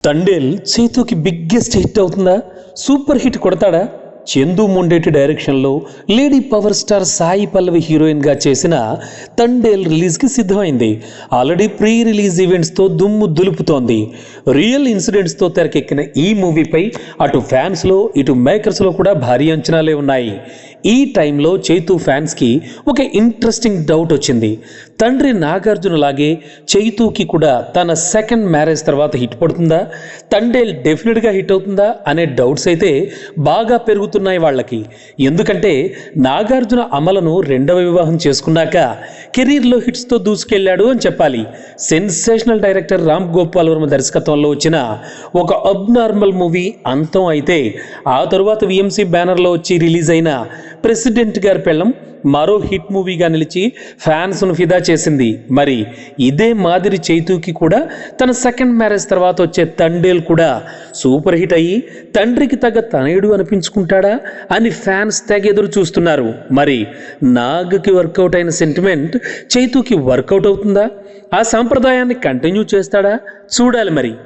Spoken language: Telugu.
తండేల్ చైతూకి బిగ్గెస్ట్ హిట్ అవుతుందా? సూపర్ హిట్ కొడతాడా? చందు మొండేటి డైరెక్షన్లో lady power star Sai Pallavi హీరోయిన్గా చేసిన తండేల్ రిలీజ్కి సిద్ధమైంది. ఆల్రెడీ ప్రీ రిలీజ్ ఈవెంట్స్తో దుమ్ము దులుపుతోంది. రియల్ ఇన్సిడెంట్స్తో తెరకెక్కిన ఈ మూవీపై అటు ఫ్యాన్స్లో ఇటు మేకర్స్లో కూడా భారీ అంచనాలే ఉన్నాయి. ఈ టైంలో చైతూ ఫ్యాన్స్కి ఒక ఇంట్రెస్టింగ్ డౌట్ వచ్చింది. తండ్రి నాగార్జున లాగే చైతూకి కూడా తన సెకండ్ మ్యారేజ్ తర్వాత హిట్ పడుతుందా? తండేల్ డెఫినెట్గా హిట్ అవుతుందా అనే డౌట్స్ అయితే బాగా పెరుగుతున్నాయి వాళ్ళకి. ఎందుకంటే నాగార్జున అమలను రెండవ వివాహం చేసుకున్నాక కెరీర్లో హిట్స్తో దూసుకెళ్లాడు అని చెప్పాలి. సెన్సేషనల్ డైరెక్టర్ రామ్ గోపాల్ వర్మ దర్శకత్వంలో వచ్చిన ఒక అబ్నార్మల్ మూవీ అంతం అయితే ఆ తరువాత విఎంసి బ్యానర్లో వచ్చి రిలీజ్ అయిన ప్రెసిడెంట్ గారి పెళ్ళం మరో హిట్ మూవీగా నిలిచి ఫ్యాన్స్ను ఫిదా చేసింది. మరి ఇదే మాదిరి చైతూకి కూడా తన సెకండ్ మ్యారేజ్ తర్వాత వచ్చే తండేల్ కూడా సూపర్ హిట్ అయ్యి తండ్రికి తగ్గ తనయుడు అనిపించుకుంటాడా అని ఫ్యాన్స్ తెగ ఎదురు చూస్తున్నారు. మరి నాగ్కి వర్కౌట్ అయిన సెంటిమెంట్ చైతూకి వర్కౌట్ అవుతుందా? ఆ సాంప్రదాయాన్ని కంటిన్యూ చేస్తాడా? చూడాలి మరి.